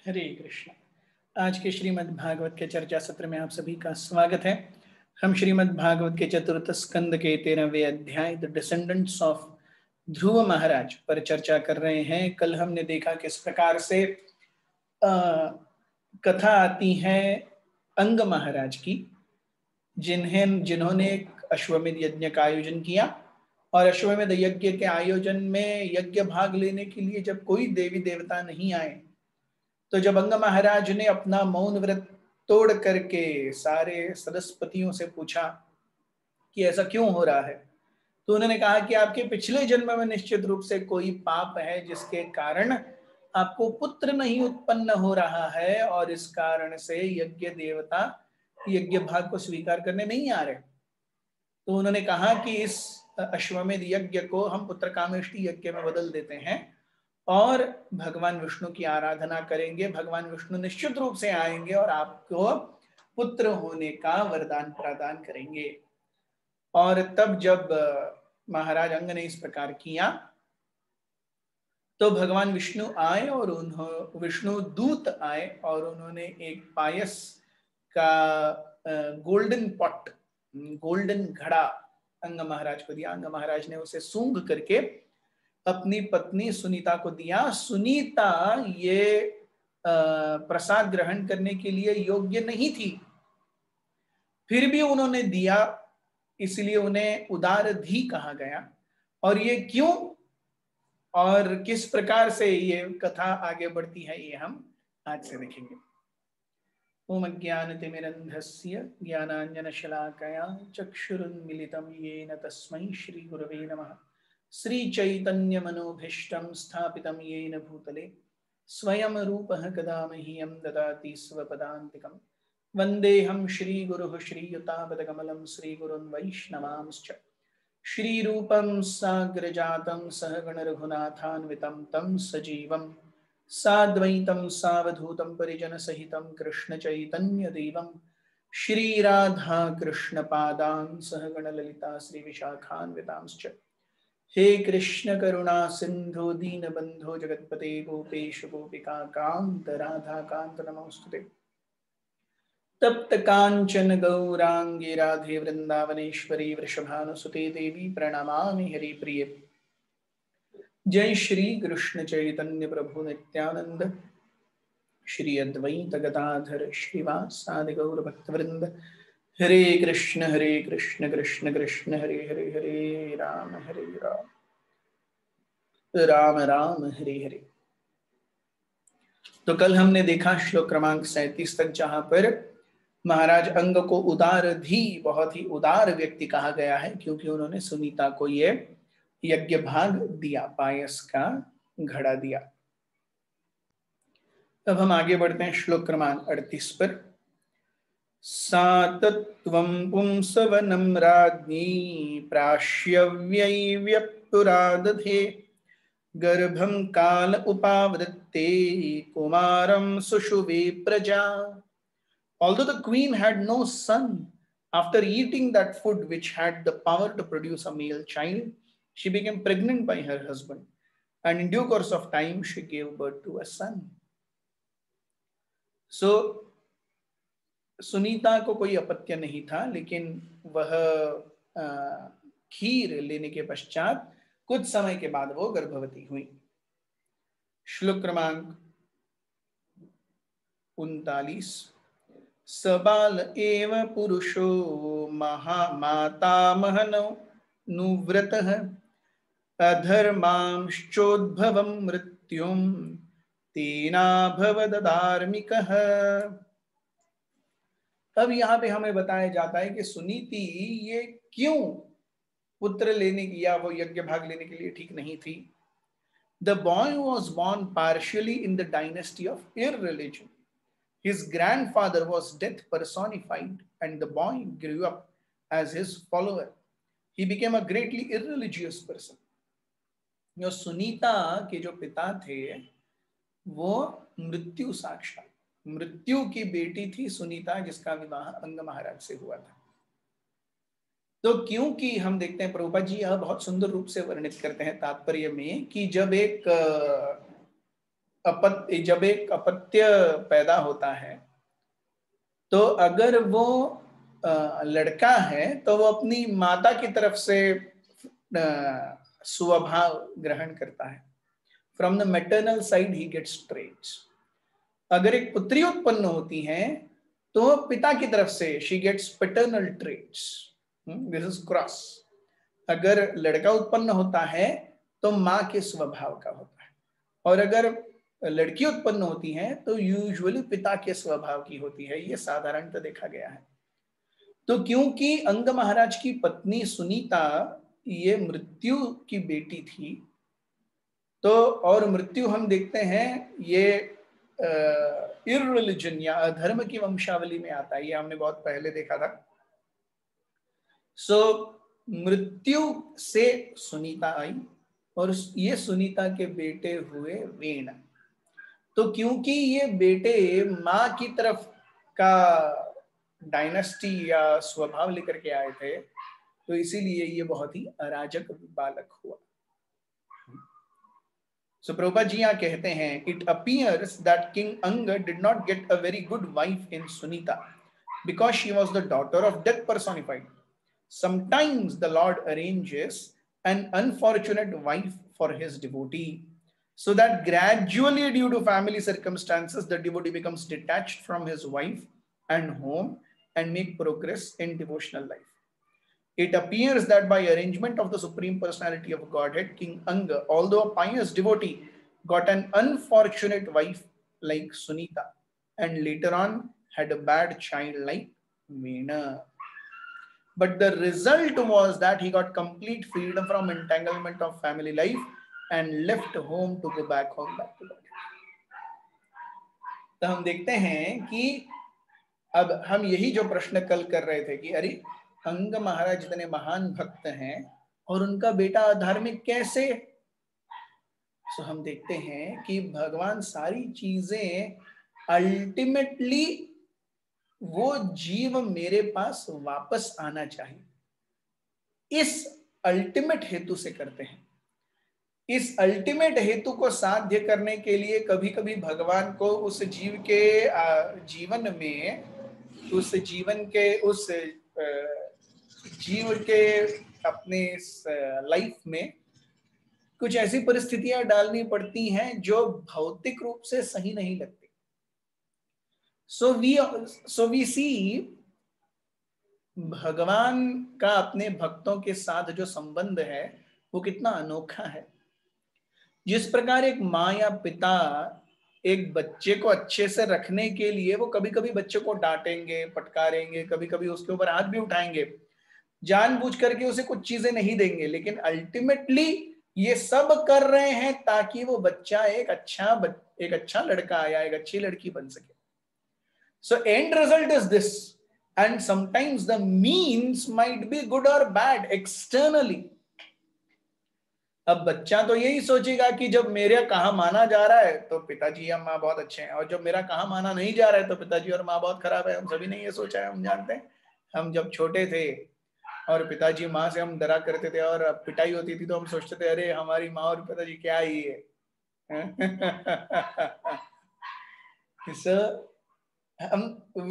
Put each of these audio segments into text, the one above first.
हरे कृष्ण। आज के श्रीमद् भागवत के चर्चा सत्र में आप सभी का स्वागत है। हम श्रीमद् भागवत के चतुर्थ स्कंद के 13वें अध्याय द डिसेंडेंट्स ऑफ ध्रुव महाराज पर चर्चा कर रहे हैं। कल हमने देखा किस प्रकार से कथा आती है अंग महाराज की, जिन्होंने अश्वमेध यज्ञ का आयोजन किया, और अश्वमेध यज्ञ के आयोजन में यज्ञ भाग लेने के लिए जब कोई देवी देवता नहीं आए, तो जब अंग महाराज ने अपना मौन व्रत तोड़ करके सारे सदस्यपतियों से पूछा कि ऐसा क्यों हो रहा है, तो उन्होंने कहा कि आपके पिछले जन्म में निश्चित रूप से कोई पाप है जिसके कारण आपको पुत्र नहीं उत्पन्न हो रहा है, और इस कारण से यज्ञ देवता यज्ञ भाग को स्वीकार करने नहीं आ रहे। तो उन्होंने कहा कि इस अश्वमेध यज्ञ को हम पुत्र कामेष्टि यज्ञ में बदल देते हैं और भगवान विष्णु की आराधना करेंगे। भगवान विष्णु निश्चित रूप से आएंगे और आपको पुत्र होने का वरदान प्रदान करेंगे। और तब जब महाराज अंग ने इस प्रकार किया तो भगवान विष्णु आए और विष्णु दूत आए और उन्होंने एक पायस का गोल्डन पॉट, गोल्डन घड़ा अंग महाराज को दिया। अंग महाराज ने उसे सूंघ करके अपनी पत्नी सुनीता को दिया। सुनीता ये प्रसाद ग्रहण करने के लिए योग्य नहीं थी, फिर भी उन्होंने दिया, इसलिए उन्हें उदारधी कहा गया। और ये क्यों और किस प्रकार से ये कथा आगे बढ़ती है, ये हम आज से देखेंगे। ओम अज्ञानतिमिरन्धस्य ज्ञानाञ्जनशलाकया चक्षुरुन्मिलितं येन तस्मै श्रीगुरवे नमः। श्रीचैतन्यमनोभीष्टं स्थापितं येन भूतले स्वयं रूपः कदा मह्यं ददाति स्वपदान्तिकम्। वन्देऽहं श्रीगुरुः श्रीयुतापदकमलं श्रीगुरुन् वैष्णवांश्च। श्रीरूपं साग्रजातं सहगण रघुनाथान्वितं तं सजीवं साद्वैतं सावधूतं परिजनसहितं कृष्ण चैतन्य देवं श्रीराधा कृष्ण पादान् सहगण ललिता श्री विशाखान्वितांश्च। हे कृष्ण करुणा सिंधु दीनबंधो जगत्पते गोपेश गोपिका कांत राधा कांत नमोस्तुते। तप्त कांचन गौरांगी राधे वृंदावनेश्वरी वृषभानुसुते देवी प्रणमामि हरिप्रिये। जय श्री कृष्ण चैतन्य प्रभु नित्यानंद श्री अद्वैत गदाधर श्रीवासादि गौर भक्तवृंद। हरे कृष्ण कृष्ण कृष्ण हरे हरे, हरे राम राम राम हरे हरे। तो कल हमने देखा श्लोक क्रमांक 37 तक, जहां पर महाराज अंग को उदारधी, बहुत ही उदार व्यक्ति कहा गया है क्योंकि उन्होंने सुनीता को ये यज्ञ भाग दिया, पायस का घड़ा दिया। अब हम आगे बढ़ते हैं श्लोक क्रमांक 38 पर। सातत्वं पुंसवनं राज्ञी प्राश्यव्यै व्यपुरादधे गर्भं काल उपावृत्ते कुमारं सुषुवे प्रजा। Although the queen had no son, after eating that food which had the power to produce a male child, she became pregnant by her husband, and in due course of time she gave birth to a son. So Sunita को कोई अपत्य नहीं था, लेकिन वह खीर लेने के पश्चात कुछ समय के बाद वो गर्भवती हुई। श्लोक क्रमांक 39। सबाल एव पुरुषो महामातामहनो नुव्रतः अधर्मांश्चोद्भवं मृत्युं तेनाभवदधार्मिकः। अब यहाँ पे हमें बताया जाता है कि सुनीति ये क्यों पुत्र लेने की या वो यज्ञ भाग लेने के लिए ठीक नहीं थी। The boy was born partially in the dynasty of irreligion. His grandfather was death personified, and the boy grew up as his follower. He became a greatly irreligious person. जो सुनीता के जो पिता थे वो मृत्यु साक्षात, मृत्यु की बेटी थी सुनीता, जिसका विवाह अंग महाराज से हुआ था। तो क्योंकि हम देखते हैं प्रभुपाद जी यह बहुत सुंदर रूप से वर्णित करते हैं तात्पर्य में कि जब एक जब एक अपत्य पैदा होता है तो अगर वो लड़का है तो वो अपनी माता की तरफ से स्वभाव ग्रहण करता है। From the maternal side he gets traits. अगर एक पुत्री उत्पन्न होती है तो पिता की तरफ से she gets paternal traits. This is cross. अगर लड़का उत्पन्न होता है तो माँ के स्वभाव का होता है, और अगर लड़की उत्पन्न होती है तो यूजुअली पिता के स्वभाव की होती है। ये साधारणतः देखा गया है। तो क्योंकि अंग महाराज की पत्नी सुनीता ये मृत्यु की बेटी थी, तो और मृत्यु हम देखते हैं ये इररिलीजन या अधर्म की वंशावली में आता है, ये हमने बहुत पहले देखा था। सो मृत्यु से सुनीता आई और ये सुनीता के बेटे हुए वेण। तो क्योंकि ये बेटे माँ की तरफ का डायनेस्टी या स्वभाव लेकर के आए थे, तो इसीलिए ये बहुत ही अराजक बालक हुआ। So Prabhupada ji यहाँ कहते हैं, it appears that King Anga did not get a very good wife in Sunita because she was the daughter of death personified. Sometimes the Lord arranges an unfortunate wife for his devotee, so that gradually due to family circumstances the devotee becomes detached from his wife and home and make progress in devotional life. It appears that by arrangement of the Supreme Personality of Godhead, King Anga, although a pious devotee, got an unfortunate wife like Sunita, and later on had a bad child like Veena. But the result was that he got complete freedom from entanglement of family life and left home to go back home, back to Godhead. तो हम देखते हैं कि अब हम यही जो प्रश्न कल कर रहे थे कि अरे अंग महाराज इतने महान भक्त हैं और उनका बेटा अधार्मिक कैसे। सो हम देखते हैं कि भगवान सारी चीजें अल्टीमेटली वो जीव मेरे पास वापस आना चाहिए, इस अल्टीमेट हेतु से करते हैं। इस अल्टीमेट हेतु को साध्य करने के लिए कभी कभी भगवान को उस जीव के जीवन में, उस जीवन के उस जीव के अपने लाइफ में कुछ ऐसी परिस्थितियां डालनी पड़ती हैं जो भौतिक रूप से सही नहीं लगती। सो वी सी भगवान का अपने भक्तों के साथ जो संबंध है वो कितना अनोखा है। जिस प्रकार एक माँ या पिता एक बच्चे को अच्छे से रखने के लिए वो कभी कभी बच्चे को डांटेंगे, फटकारेंगे, कभी कभी उसके ऊपर हाथ भी उठाएंगे, जानबूझ करके उसे कुछ चीजें नहीं देंगे, लेकिन अल्टीमेटली ये सब कर रहे हैं ताकि वो बच्चा एक अच्छा लड़का या एक अच्छी लड़की बन सके। So and result is this, and sometimes the means might be good और बैड एक्सटर्नली। अब बच्चा तो यही सोचेगा कि जब मेरा कहा माना जा रहा है तो पिताजी या माँ बहुत अच्छे हैं, और जब मेरा कहा माना नहीं जा रहा है तो पिताजी और माँ बहुत खराब है। हम सभी ने ये सोचा है, हम जानते हैं। हम जब छोटे थे और पिताजी माँ से हम डरा करते थे और पिटाई होती थी तो हम सोचते थे अरे हमारी माँ और पिताजी क्या ही है। हम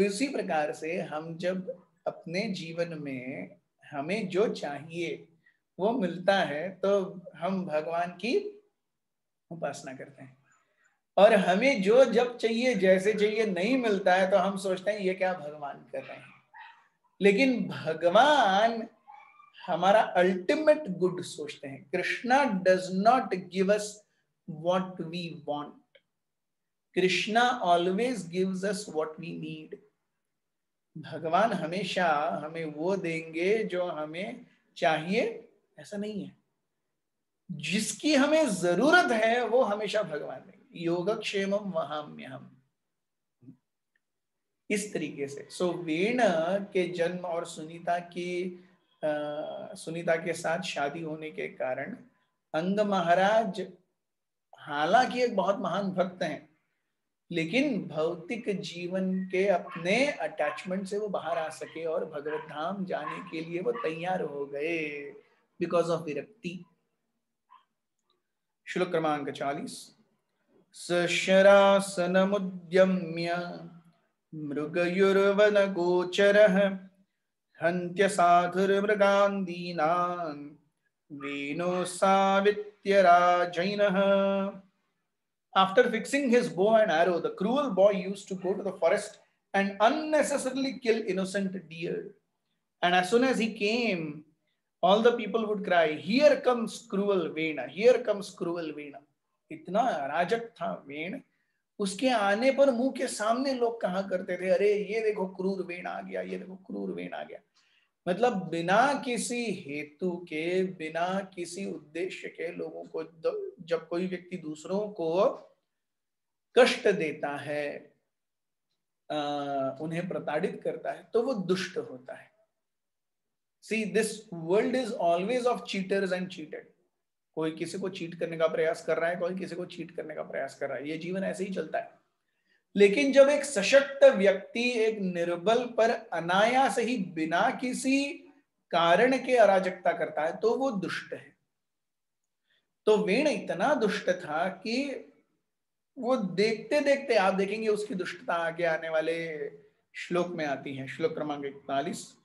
उसी प्रकार से हम जब अपने जीवन में हमें जो चाहिए वो मिलता है तो हम भगवान की उपासना करते हैं, और हमें जो जब चाहिए जैसे चाहिए नहीं मिलता है तो हम सोचते हैं ये क्या भगवान कर रहे हैं। लेकिन भगवान हमारा अल्टीमेट गुड सोचते हैं। Krishna does not give us what we want, Krishna always gives us what we need. भगवान हमेशा हमें वो देंगे जो हमें चाहिए, ऐसा नहीं है। जिसकी हमें जरूरत है वो हमेशा भगवान देंगे। योगक्षेमम वहाम्यहम्, इस तरीके से। सो वेण के जन्म और सुनीता के साथ शादी होने के कारण अंग महाराज हालांकि एक बहुत महान भक्त हैं, लेकिन भौतिक जीवन के अपने अटैचमेंट से वो बाहर आ सके और भगवत धाम जाने के लिए वो तैयार हो गए बिकॉज ऑफ विरक्ति। श्लोक क्रमांक 40। सशरासनमुद्यम्य मृगयुर्वनगोचरः हन्त्य साधुर्मृगान् दीनान् वेनो सावित्यराजैनः. After fixing his bow and arrow, the cruel boy used to go to the forest and unnecessarily kill innocent deer. And as soon as he came, all the people would cry, "Here comes cruel Vena! Here comes cruel Vena!" इतना अराजक था वेण, उसके आने पर मुंह के सामने लोग कहा करते थे, अरे ये देखो क्रूर वेण आ गया, ये देखो क्रूर वेण आ गया. मतलब बिना किसी हेतु के, बिना किसी उद्देश्य के लोगों को, जब कोई व्यक्ति दूसरों को कष्ट देता है, उन्हें प्रताड़ित करता है, तो वो दुष्ट होता है. See, this world is always of cheaters and cheated. कोई किसी को चीट करने का प्रयास कर रहा है, कोई किसी को चीट करने का प्रयास कर रहा है. ये जीवन ऐसे ही चलता है. लेकिन जब एक सशक्त व्यक्ति एक निर्बल पर अनायास ही बिना किसी कारण के अराजकता करता है, तो वो दुष्ट है. तो वेण इतना दुष्ट था कि वो देखते देखते, आप देखेंगे उसकी दुष्टता आगे आने वाले श्लोक में आती है. श्लोक क्रमांक 41.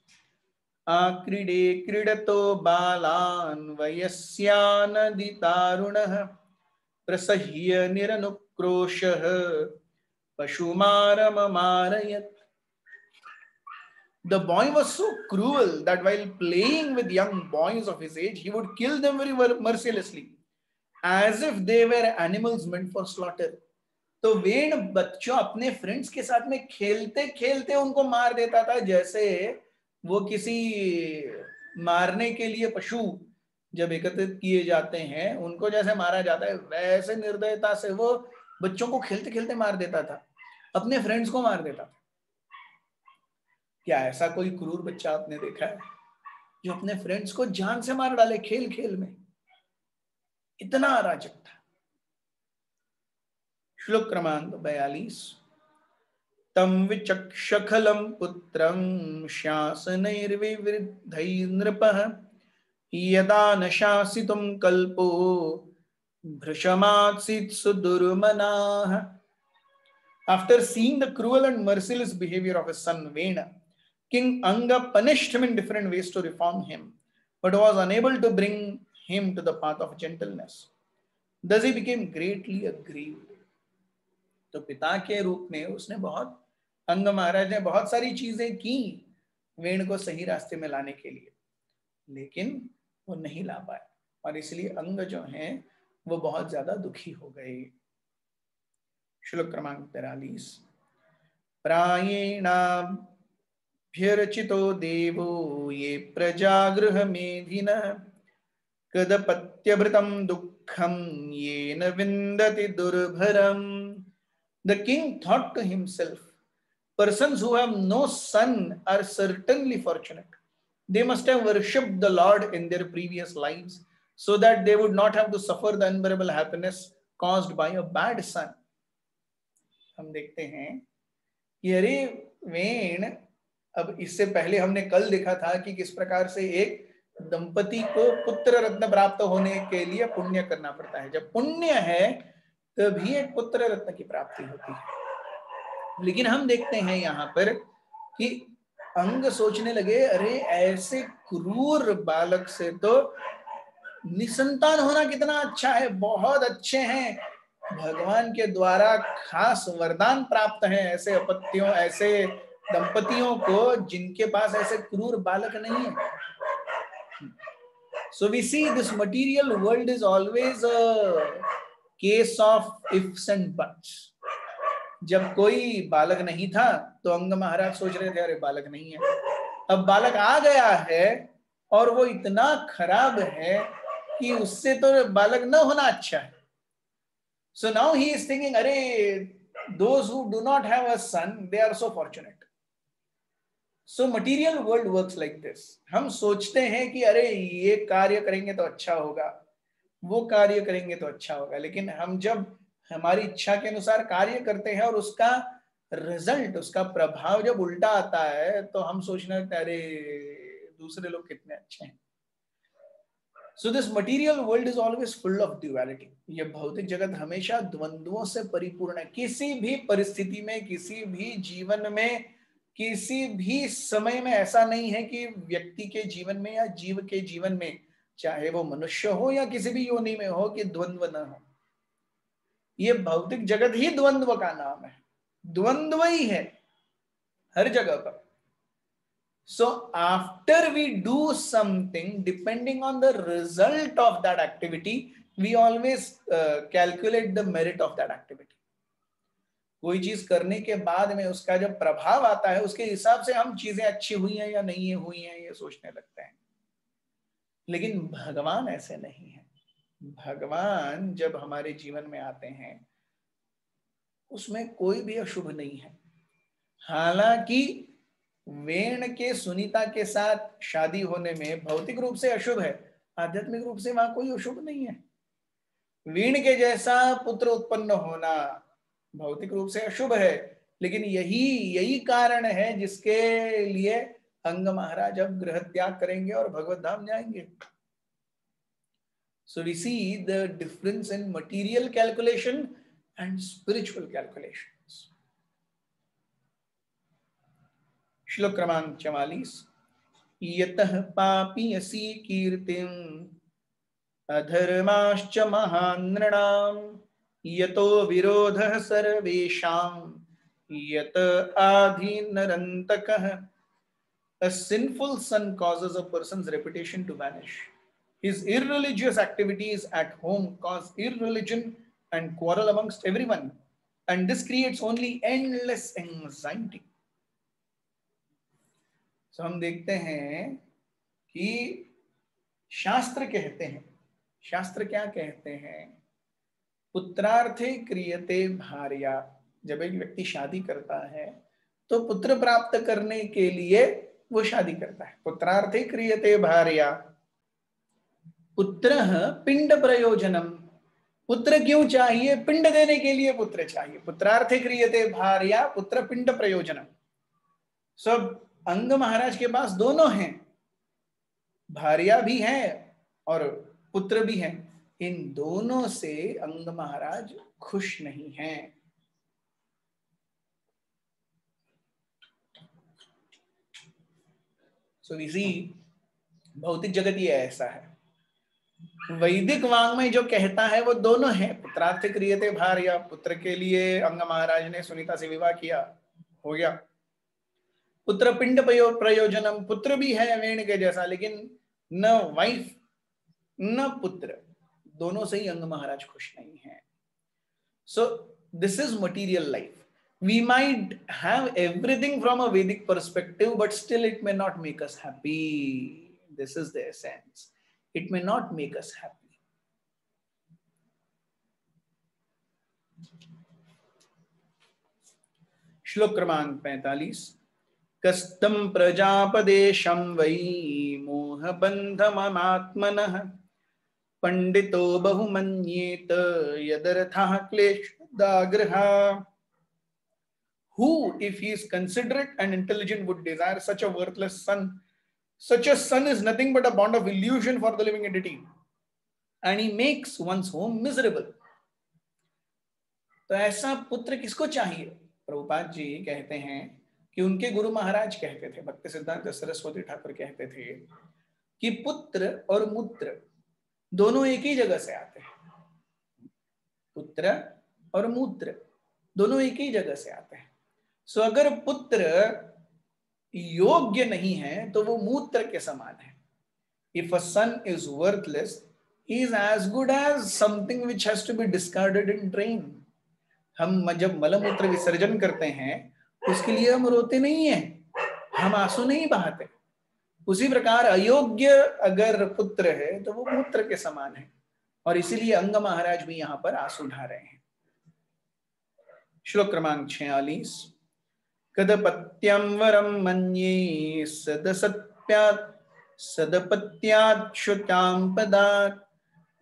आक्रीडे क्रीडतो बालान् वयस्यानदितारुणः प्रसह्य निरनुक्रोशः पशुमारममारयत्. The boy was so cruel that while playing with young boys of his age, he would kill them very mercilessly, as if they were animals meant for slaughter. तो वेण बच्चों अपने फ्रेंड्स के साथ में खेलते खेलते उनको मार देता था, जैसे वो किसी मारने के लिए पशु जब एकत्रित किए जाते हैं उनको जैसे मारा जाता है, वैसे निर्दयता से वो बच्चों को खेलते खेलते मार देता था, अपने फ्रेंड्स को मार देता था. क्या ऐसा कोई क्रूर बच्चा आपने देखा है जो अपने फ्रेंड्स को जान से मार डाले खेल खेल में? इतना अराजक था. श्लोक क्रमांक 42. तम विचक्षखलं पुत्रं शासनैर्विवृद्धैर्नृपः यदा न शासितुं कल्पो भृशमात्सीत् सुदुर्मनाः. After seeing the cruel and merciless behavior of his son Vena, King Anga punished him in different ways to reform him, but was unable to bring him to the path of gentleness. Thus he became greatly aggrieved. तो पिता के रूप में उसने बहुत, अंग महाराज ने बहुत सारी चीजें की वेण को सही रास्ते में लाने के लिए, लेकिन वो नहीं ला पाए, और इसलिए अंग जो हैं वो बहुत ज्यादा दुखी हो गए. श्लोक क्रमांक 43. प्रायेणाभ्यर्चितो देवो ये प्रजागृह मेधिनः कदपत्यभृतं दुःखं येन विन्दति दुर्भरम्. The king thought to himself, persons who have no son are certainly fortunate. They must have worshipped the Lord in their previous lives so that they would not have to suffer the unbearable happiness caused by a bad son. हम देखते हैं कि अरे वेण, अब इससे पहले हमने कल देखा था कि किस प्रकार से एक दंपति को पुत्र रत्न प्राप्त होने के लिए पुण्य करना पड़ता है. जब पुण्य है तभी एक पुत्र रत्न की प्राप्ति होती है. लेकिन हम देखते हैं यहाँ पर कि अंग सोचने लगे, अरे ऐसे क्रूर बालक से तो निसंतान होना कितना अच्छा है, बहुत अच्छे हैं, भगवान के द्वारा खास वरदान प्राप्त है ऐसे अपत्यों, ऐसे दंपतियों को जिनके पास ऐसे क्रूर बालक नहीं है. So we see this material world is always a case of ifs and buts. जब कोई बालक नहीं था तो अंग महाराज सोच रहे थे अरे बालक नहीं है, अब बालक आ गया है और वो इतना खराब है कि उससे तो बालक न होना अच्छा है. So now he is thinking, अरे those who do not have a son, they are so fortunate. So material world works like this. हम सोचते हैं कि अरे ये कार्य करेंगे तो अच्छा होगा, वो कार्य करेंगे तो अच्छा होगा, लेकिन हम जब हमारी इच्छा के अनुसार कार्य करते हैं और उसका रिजल्ट, उसका प्रभाव जब उल्टा आता है तो हम सोचने लगते हैं अरे दूसरे लोग कितने अच्छे हैं. So this material world is always full of duality. ये भौतिक जगत हमेशा द्वंद्वों से परिपूर्ण है। किसी भी परिस्थिति में, किसी भी जीवन में, किसी भी समय में ऐसा नहीं है कि व्यक्ति के जीवन में या जीव के जीवन में, चाहे वो मनुष्य हो या किसी भी योनि में हो, कि द्वंद्व न हो। ये भौतिक जगत ही द्वंद्व का नाम है, द्वंद्व ही है हर जगह पर। So after we do something, depending on the result of that activity, we always calculate the merit of that activity. कोई चीज करने के बाद में उसका जब प्रभाव आता है, उसके हिसाब से हम चीजें अच्छी हुई हैं या नहीं हुई हैं ये सोचने लगते हैं। लेकिन भगवान ऐसे नहीं है। भगवान जब हमारे जीवन में आते हैं उसमें कोई भी अशुभ नहीं है। हालांकि वेण के सुनीता के साथ शादी होने में भौतिक रूप से अशुभ है, आध्यात्मिक रूप से वहां कोई अशुभ नहीं है। वीण के जैसा पुत्र उत्पन्न होना भौतिक रूप से अशुभ है, लेकिन यही कारण है जिसके लिए अंग महाराज अब गृह त्याग करेंगे और भगवत धाम जाएंगे। So we see the difference in material calculation and spiritual calculations. श्लोक क्रमांक 44। यतः पापीयसी कीर्तिम अधर्माश्च महानृणाम यतो विरोधः सर्वेषां यत आधीनरन्तकः। A sinful son causes a person's reputation to vanish. His irreligious activities at home cause irreligion and quarrel amongst everyone, and this creates only endless anxiety. So हम देखते हैं कि शास्त्र कहते हैं, शास्त्र क्या कहते हैं? पुत्रार्थे क्रियते भार्या। जब एक व्यक्ति शादी करता है तो पुत्र प्राप्त करने के लिए वो शादी करता है। पुत्रार्थे क्रियते भार्या पुत्रः पिंड प्रयोजनम। पुत्र क्यों चाहिए? पिंड देने के लिए पुत्र चाहिए। पुत्रार्थे क्रियते भार्या पुत्र पिंड प्रयोजनम। सब अंग महाराज के पास दोनों हैं, भार्या भी है और पुत्र भी है। इन दोनों से अंग महाराज खुश नहीं हैं। सो वी सी भौतिक जगत ये ऐसा है। वैदिक वांग में जो कहता है वो दोनों है। पुत्रार्थ क्रियते भार्या, पुत्र के लिए अंग महाराज ने सुनीता से विवाह किया, हो गया। पुत्र पिंड प्रयोजनम, पुत्र भी है वेण के जैसा, लेकिन न वाइफ न पुत्र, दोनों से ही अंग महाराज खुश नहीं है। So this is material life. We might have everything from a Vedic perspective, but still it may not make us happy. This is the essence. It may not make us happy. श्लोक क्रमांक 45। कस्तम प्रजापदेशं वै मोहबन्धममात्मनः पंडितो बहुमन्येत यदर्थः क्लेशदाग्रहा। Who, if he is considerate and intelligent, would desire such a worthless son? Such a son is nothing but a bond of illusion for the living entity, and he makes one's home miserable. तो ऐसा पुत्र किसको चाहिए? प्रभुपाद जी कहते हैं कि उनके गुरु महाराज कहते थे, भक्ति सिद्धांत सरस्वती ठाकुर कहते थे कि पुत्र और मूत्र दोनों एक ही जगह से आते हैं। पुत्र और मूत्र दोनों एक ही जगह से आते हैं। सो अगर पुत्र योग्य नहीं है तो वो मूत्र के समान है। If a son is worthless, he is as good as something which has to be discarded in drain. हम जब मलमूत्र विसर्जन करते हैं उसके लिए हम रोते नहीं हैं, हम आंसू नहीं बहाते। उसी प्रकार अयोग्य अगर पुत्र है तो वो मूत्र के समान है, और इसीलिए अंग महाराज भी यहाँ पर आंसू ढा रहे हैं। श्लोक क्रमांक 46। कदपत्यं वरं मन्ये सदपत्याच्युतां पदात्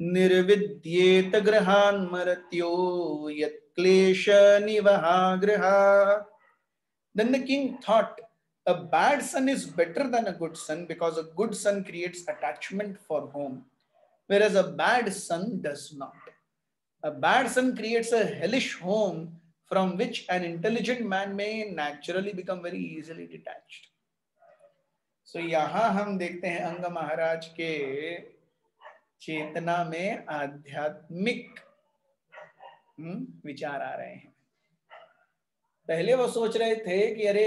निर्विद्येत गृहान् मर्त्यो यत्क्लेश निवहा गृहा। Then the king thought, a bad son is better than a good son, because a good son creates attachment for home, whereas a bad son does not. A bad son creates a hellish home from which an intelligent man may naturally become very easily detached. So यहाँ हम देखते हैं अंग महाराज के चेतना में आध्यात्मिक विचार आ रहे हैं। पहले वो सोच रहे थे कि अरे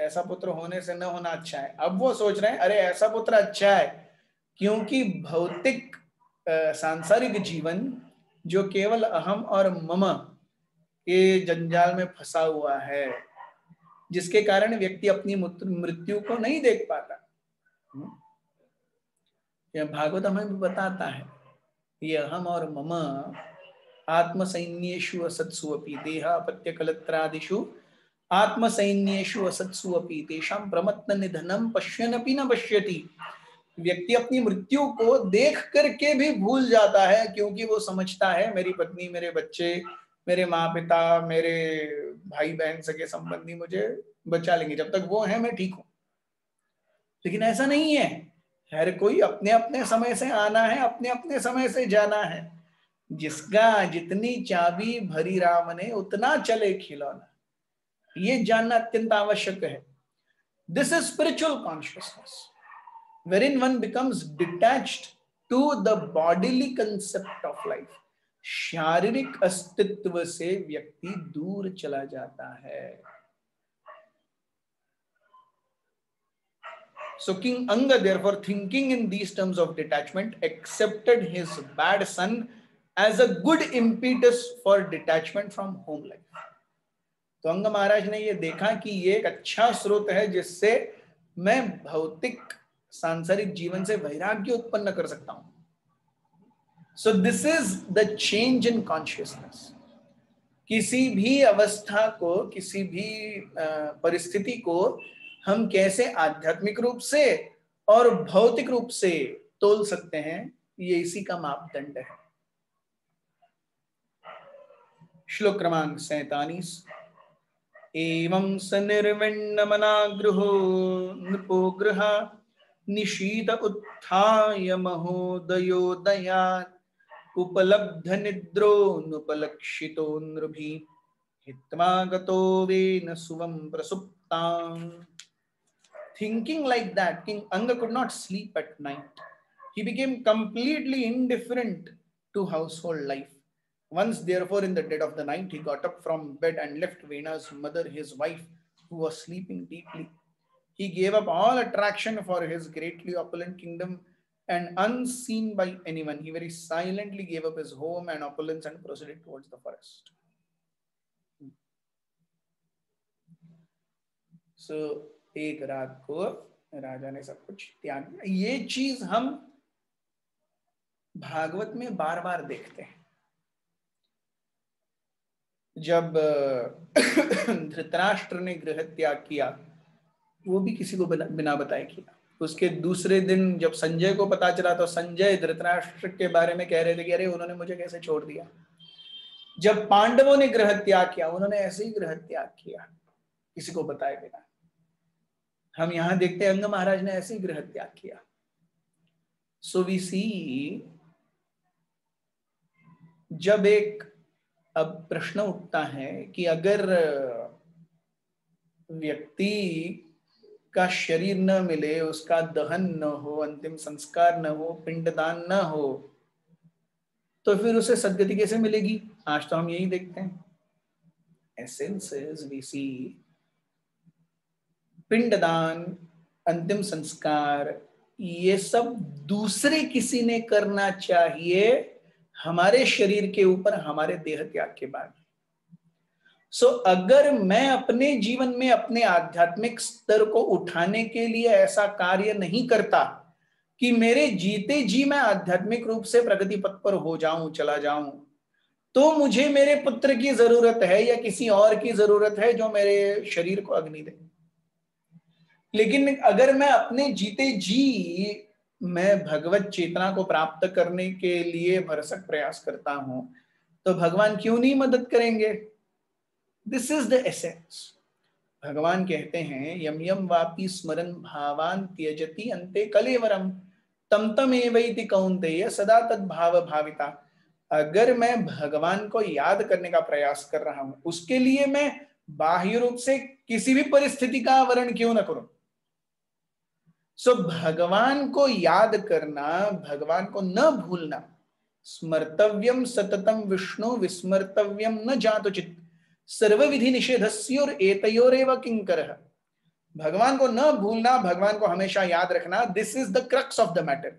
ऐसा पुत्र होने से न होना अच्छा है, अब वो सोच रहे हैं अरे ऐसा पुत्र अच्छा है, क्योंकि भौतिक सांसारिक जीवन जो केवल अहम और मम के जंजाल में फंसा हुआ है, जिसके कारण व्यक्ति अपनी मृत्यु को नहीं देख पाता। यह भागवत हमें भी बताता है, ये अहम और मम आत्मसैन्येषु असत्सु अपि देहापत्यकलत्रादिषु आत्मसैन्येषु असत्सु अपि तेषां प्रमत्न निधनं पश्यन्नपि न पश्यति। व्यक्ति अपनी मृत्यु को देख करके भी भूल जाता है, क्योंकि वो समझता है मेरी पत्नी, मेरे बच्चे, मेरे माँ पिता, मेरे भाई बहन, सगे संबंधी मुझे बचा लेंगे, जब तक वो है मैं ठीक हूं। लेकिन ऐसा नहीं है, हर कोई अपने अपने समय से आना है, अपने अपने समय से जाना है। जिसका जितनी चाबी भरी राम ने उतना चले खिलौना, ये जानना अत्यंत आवश्यक है। This is spiritual consciousness wherein one becomes detached to the bodily concept of life. शारीरिक अस्तित्व से व्यक्ति दूर चला जाता है। So King Anga, therefore, thinking in these terms of detachment, accepted his bad son as a good impetus for detachment from home life. तो अंग महाराज ने ये देखा कि ये एक अच्छा स्रोत है जिससे मैं भौतिक सांसारिक जीवन से वैराग्य उत्पन्न कर सकता हूं। So this is the change in consciousness. किसी भी अवस्था को, किसी भी परिस्थिति को हम कैसे आध्यात्मिक रूप से और भौतिक रूप से तोल सकते हैं, ये इसी का मापदंड है। श्लोक क्रमांक 47। एवं स निर्विण्णमनागृहो नृपो गृहा निशीत उत्थाय महोदयोदयात् उपलब्ध निद्रो नुपलक्षितो नृभि हित्वा गतो when सुवं प्रसुप्तां। Thinking like that, King Anga could not sleep at night. He became completely indifferent to household life. Once, therefore, in the dead of the night, he got up from bed and left Vena's mother, his wife, who was sleeping deeply. He gave up all attraction for his greatly opulent kingdom, and unseen by anyone, he very silently gave up his home and opulence and proceeded towards the forest. So, एक रात को राजा ने सब कुछ त्याग दिया। ये चीज हम भागवत में बार बार देखते हैं। जब धृतराष्ट्र ने गृह त्याग किया, वो भी किसी को बिना बताए किया। उसके दूसरे दिन जब संजय को पता चला, तो संजय धृतराष्ट्र के बारे में कह रहे थे कि अरे उन्होंने मुझे कैसे छोड़ दिया। जब पांडवों ने गृह त्याग किया, उन्होंने ऐसे ही गृह त्याग किया, किसी को बताए बिना। हम यहां देखते हैं अंग महाराज ने ऐसे ही गृह त्याग किया। सो वी सी, जब एक अब प्रश्न उठता है कि अगर व्यक्ति का शरीर न मिले, उसका दहन न हो, अंतिम संस्कार न हो, पिंडदान न हो, तो फिर उसे सद्गति कैसे मिलेगी? आज तो हम यही देखते हैं। एसेंसेस वी सी, पिंडदान, अंतिम संस्कार, ये सब दूसरे किसी ने करना चाहिए हमारे शरीर के ऊपर, हमारे देह त्याग के बाद। सो अगर मैं अपने जीवन में अपने आध्यात्मिक स्तर को उठाने के लिए ऐसा कार्य नहीं करता कि मेरे जीते जी मैं आध्यात्मिक रूप से प्रगति पथ पर हो जाऊं, चला जाऊं, तो मुझे मेरे पुत्र की जरूरत है या किसी और की जरूरत है जो मेरे शरीर को अग्नि दे। लेकिन अगर मैं अपने जीते जी मैं भगवत चेतना को प्राप्त करने के लिए भरसक प्रयास करता हूं, तो भगवान क्यों नहीं मदद करेंगे? This is the essence. भगवान कहते हैं, यम यम वापि स्मरन भावान त्यजति अंते कलेवरम तम तम एवैति कौन्तेय सदा तद्भाव भाविता। अगर मैं भगवान को याद करने का प्रयास कर रहा हूं, उसके लिए मैं बाह्य रूप से किसी भी परिस्थिति का आवरण क्यों न करूं। सो भगवान को याद करना, भगवान को न भूलना, स्मर्तव्यम सततम विष्णु विस्मर्तव्यम न जातुचित सर्व विधि निषेधस्योर एतयोरेव किंकरः। भगवान को न भूलना, भगवान को हमेशा याद रखना, this is the crux of the matter.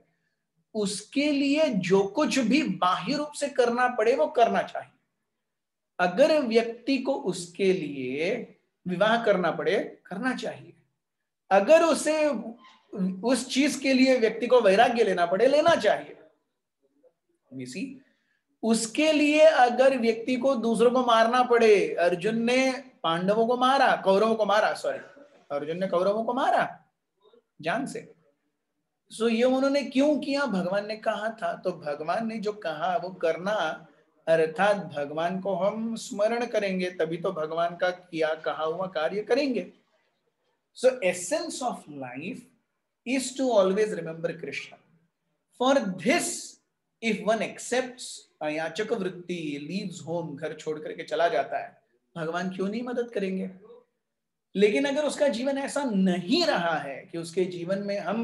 उसके लिए जो कुछ भी बाह्य रूप से करना पड़े वो करना चाहिए। अगर व्यक्ति को उसके लिए विवाह करना पड़े, करना चाहिए। अगर उसे उस चीज के लिए व्यक्ति को वैराग्य लेना पड़े, लेना चाहिए। उसके लिए अगर व्यक्ति को दूसरों को मारना पड़े, अर्जुन ने पांडवों को मारा, कौरवों को मारा, सॉरी, अर्जुन ने कौरवों को मारा जान से। सो ये उन्होंने क्यों किया? भगवान ने कहा था, तो भगवान ने जो कहा वो करना, अर्थात भगवान को हम स्मरण करेंगे तभी तो भगवान का किया कहा हुआ कार्य करेंगे। So essence of life is to always remember Krishna. For this, if one accepts अयाचक वृत्ति, leaves home, घर छोड़ करके चला जाता है, भगवान क्यों नहीं मदद करेंगे? लेकिन अगर उसका जीवन ऐसा नहीं रहा है कि उसके जीवन में हम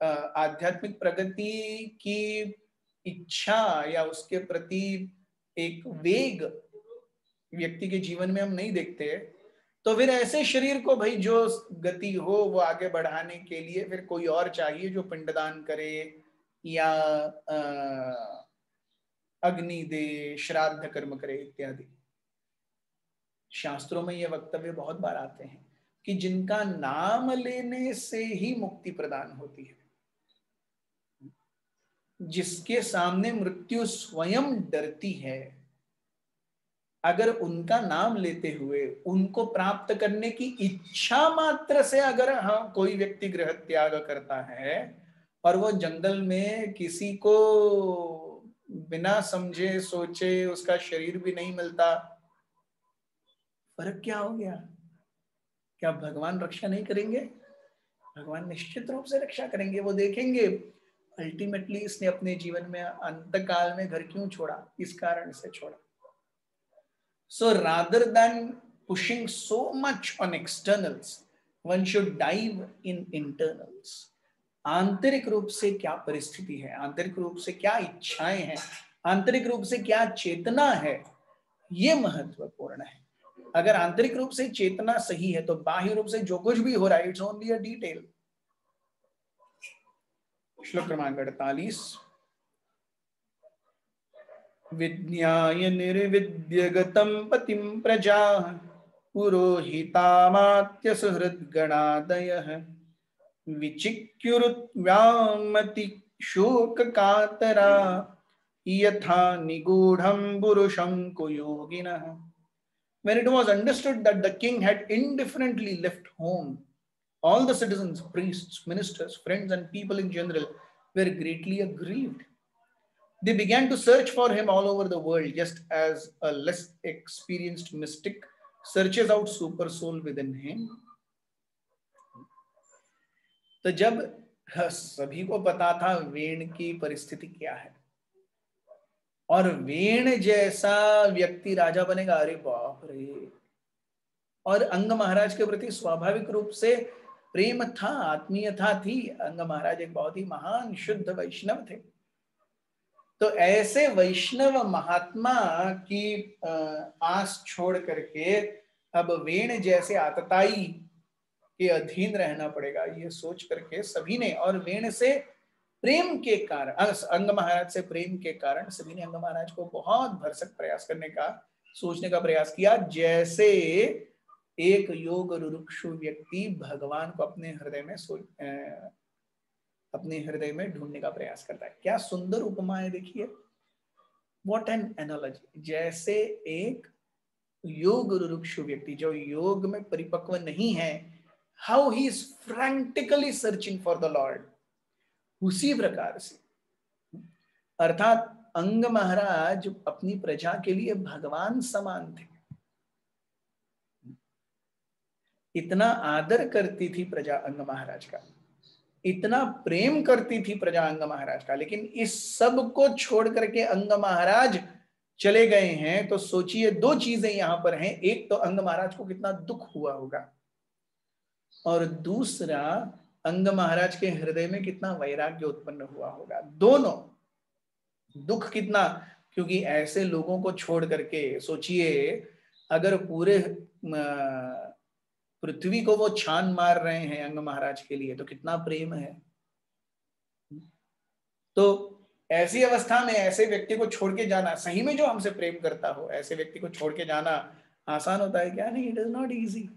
आध्यात्मिक प्रगति की इच्छा या उसके प्रति एक वेग व्यक्ति के जीवन में हम नहीं देखते, तो फिर ऐसे शरीर को भाई जो गति हो वो आगे बढ़ाने के लिए फिर कोई और चाहिए जो पिंडदान करे या अग्नि दे, श्राद्ध कर्म करे इत्यादि। शास्त्रों में ये वक्तव्य बहुत बार आते हैं कि जिनका नाम लेने से ही मुक्ति प्रदान होती है, जिसके सामने मृत्यु स्वयं डरती है, अगर उनका नाम लेते हुए उनको प्राप्त करने की इच्छा मात्र से अगर हाँ कोई व्यक्ति गृह त्याग करता है और वो जंगल में किसी को बिना समझे सोचे उसका शरीर भी नहीं मिलता, फर्क क्या हो गया? क्या भगवान रक्षा नहीं करेंगे? भगवान निश्चित रूप से रक्षा करेंगे। वो देखेंगे अल्टीमेटली इसने अपने जीवन में अंतकाल में घर क्यों छोड़ा, इस कारण से छोड़ा। So rather than pushing so much on externals, one should dive in internals. आंतरिक रूप से क्या परिस्थिति है, आंतरिक रूप से क्या इच्छाएं हैं, आंतरिक रूप से क्या चेतना है, ये महत्वपूर्ण है। अगर आंतरिक रूप से चेतना सही है तो बाह्य रूप से जो कुछ भी हो रहा है इट्स ओनली अ डिटेल। श्लोक क्रमांक 48। विज्ञाय निर्विद्य गतं पतिं प्रजा पुरोहितामात्य सुहृद्गणादयः विचिक्युरुत्व्यामति शोककातरा यथा निगूढ़ं पुरुषं कुयोगिनः। When it was understood that the king had indifferently left home, all the citizens, priests, ministers, friends, and people in general were greatly aggrieved. They began to search for him all over the world, just as a less experienced mystic searches out super soul within him. तो जब सभी को पता था वेण की परिस्थिति क्या है और वेण जैसा व्यक्ति राजा बनेगा, अरे बाप रे। और अंग महाराज के प्रति स्वाभाविक रूप से प्रेम था, आत्मीयता थी। अंग महाराज एक बहुत ही महान शुद्ध वैष्णव थे। तो ऐसे वैष्णव महात्मा की आस छोड़ करके अब वेण जैसे आतताई के अधीन रहना पड़ेगा, ये सोच करके सभी ने, और वेण से प्रेम के कारण, अंग महाराज से प्रेम के कारण सभी ने अंग महाराज को बहुत भरसक प्रयास करने का, सोचने का प्रयास किया, जैसे एक योग रुरुक्षु व्यक्ति भगवान को अपने हृदय में ढूंढने का प्रयास करता है। क्या सुंदर उपमा है, देखिए, व्हाट एन एनालॉजी। जैसे एक योग रुरुक्षु व्यक्ति जो योग में परिपक्व नहीं है, how he is frantically searching for the Lord, उसी प्रकार से अर्थात अंग महाराज अपनी प्रजा के लिए भगवान समान थे। इतना आदर करती थी प्रजा अंग महाराज का, इतना प्रेम करती थी प्रजा अंग महाराज का, लेकिन इस सब को छोड़ करके अंग महाराज चले गए हैं। तो सोचिए दो चीजें यहां पर हैं, एक तो अंग महाराज को कितना दुख हुआ होगा, और दूसरा अंग महाराज के हृदय में कितना वैराग्य उत्पन्न हुआ होगा। दोनों दुख कितना, क्योंकि ऐसे लोगों को छोड़ करके सोचिए, अगर पूरे पृथ्वी को वो छान मार रहे हैं अंग महाराज के लिए, तो कितना प्रेम है। तो ऐसी अवस्था में ऐसे व्यक्ति को छोड़ के जाना, सही में जो हमसे प्रेम करता हो, ऐसे व्यक्ति को छोड़ के जाना आसान होता है क्या? नहीं, इट इज नॉट इजी।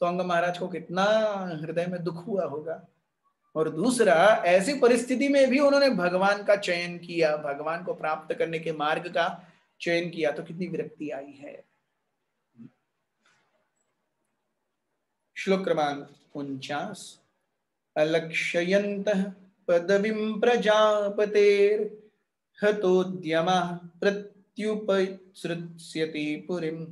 तो अंग महाराज को कितना हृदय में दुख हुआ होगा। और दूसरा, ऐसी परिस्थिति में भी उन्होंने भगवान का चयन किया, भगवान को प्राप्त करने के मार्ग का चयन किया, तो कितनी विरक्ति आई है। श्लोक क्रमांक 49। अलक्ष्यन्तः पदवीं प्रजापतेर् हतोद्यमः प्रत्युपसृत्स्यति पुरीं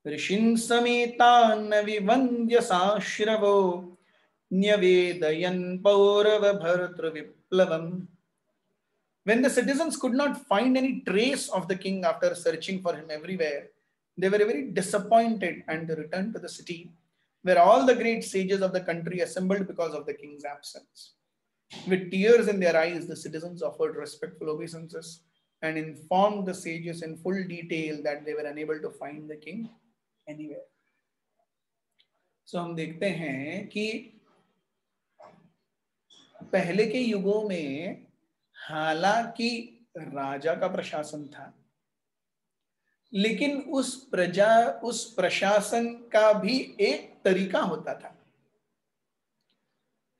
ऋषीन् समेतान् विवन्द्य साश्रवो न्यवेदयन् पौरवभर्तृविप्लवम्। When the citizens could not find any trace of the king after searching for him everywhere, they were very disappointed and they returned to the city, where all the great sages of the country assembled because of the king's absence. With tears in their eyes, the citizens offered respectful obeisances and informed the sages in full detail that they were unable to find the king anywhere. So हम देखते हैं कि पहले के युगों में हालांकि राजा का प्रशासन था, लेकिन उस प्रशासन का भी एक तरीका होता था।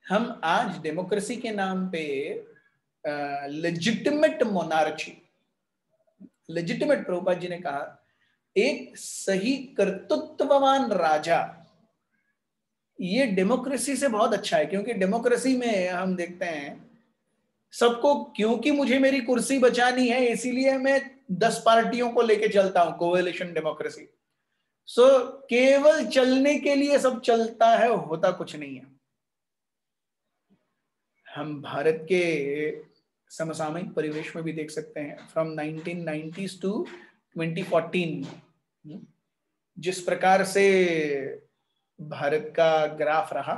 हम आज डेमोक्रेसी के नाम पे legitimate monarchy, legitimate, Prabhupada ji ने कहा, एक सही कर्तृत्ववान राजा, ये डेमोक्रेसी से बहुत अच्छा है। क्योंकि डेमोक्रेसी में हम देखते हैं सबको, क्योंकि मुझे मेरी कुर्सी बचानी है इसीलिए मैं 10 पार्टियों को लेके चलता हूं, कोएलिशन डेमोक्रेसी। सो केवल चलने के लिए सब चलता है, होता कुछ नहीं है। हम भारत के समसामयिक परिवेश में भी देख सकते हैं, फ्रॉम 1990s टू 2014 जिस प्रकार से भारत का ग्राफ रहा,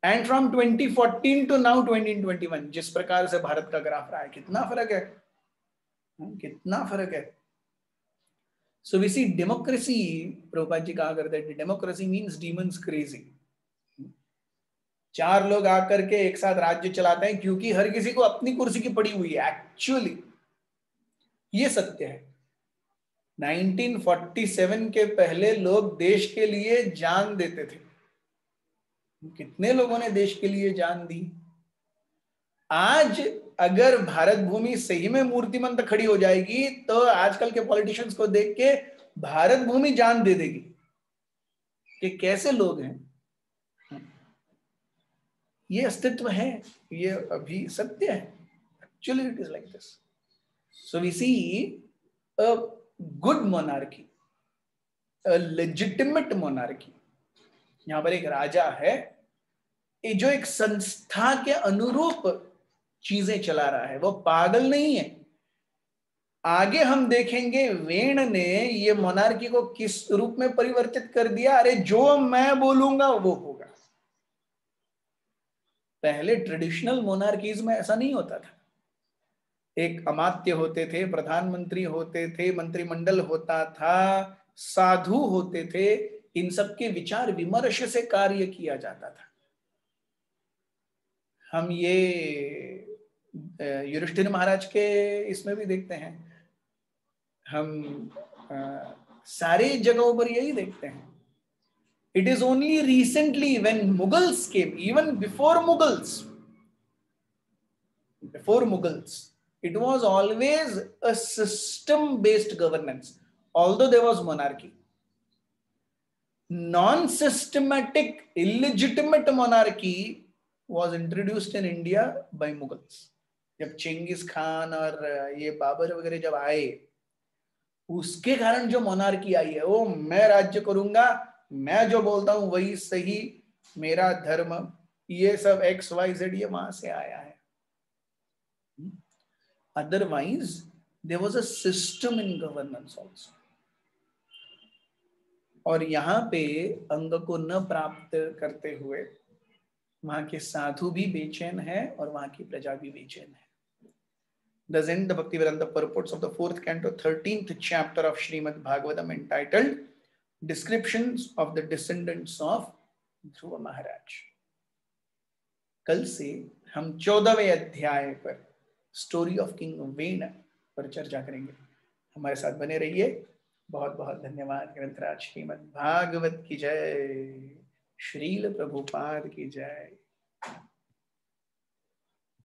एंड फ्रॉम 2014 टू नाउ 2021 जिस प्रकार से भारत का ग्राफ रहा है, कितना फर्क है, कितना फर्क है। So we see democracy, Prabhupada ji कहा करते हैं, डेमोक्रेसी मीन्स डीमंस क्रेजी। 4 लोग आकर के एक साथ राज्य चलाते हैं क्योंकि हर किसी को अपनी कुर्सी की पड़ी हुई है। एक्चुअली ये सत्य है। 1947 के पहले लोग देश के लिए जान देते थे। कितने लोगों ने देश के लिए जान दी। आज अगर भारत भूमि सही में मूर्तिमंत खड़ी हो जाएगी तो आजकल के पॉलिटिशियंस को देख के भारत भूमि जान दे देगी कि कैसे लोग हैं। ये अस्तित्व है, ये अभी सत्य है। Actually it is like this. So we see a good monarchy, a legitimate monarchy. यहां पर एक राजा है जो एक संस्था के अनुरूप चीजें चला रहा है, वो पागल नहीं है। आगे हम देखेंगे वेण ने ये मोनार्की को किस रूप में परिवर्तित कर दिया। अरे जो मैं बोलूंगा वो होगा। पहले ट्रेडिशनल मोनार्कीज में ऐसा नहीं होता था। एक अमात्य होते थे, प्रधानमंत्री होते थे, मंत्रिमंडल होता था, साधु होते थे, इन सब के विचार विमर्श से कार्य किया जाता था। हम ये युधिष्ठिर महाराज के इसमें भी देखते हैं, हम सारे जगहों पर यही देखते हैं। It is only recently when Mughals came, even before Mughals, it was always a system-based governance, although there was monarchy. Non-systematic, illegitimate monarchy was introduced in India by Mughals. जब चेंगिस खान और ये बाबर वगैरह जब आए, उसके कारण जो मोनार्की आई है, वो मैं राज्य करूंगा, मैं जो बोलता हूं वही सही, मेरा धर्म, ये सब XYZ ये वहां से आया है। Otherwise there was a system in governance also. और यहाँ पे अंग को न प्राप्त करते हुए वहां के साधु भी बेचैन है और वहां की प्रजा भी बेचैन है। Thus end the Bhaktivedanta purports of the 4th canto, 13th chapter of Srimad Bhagavatam, entitled Descriptions of the Descendants of Dhruva Maharaj। कल से हम 14वें अध्याय पर स्टोरी ऑफ किंग वेन पर चर्चा करेंगे। हमारे साथ बने रहिए। बहुत बहुत धन्यवाद। ग्रंथराज श्रीमद् भागवत की जय, श्रील प्रभुपाद की जय।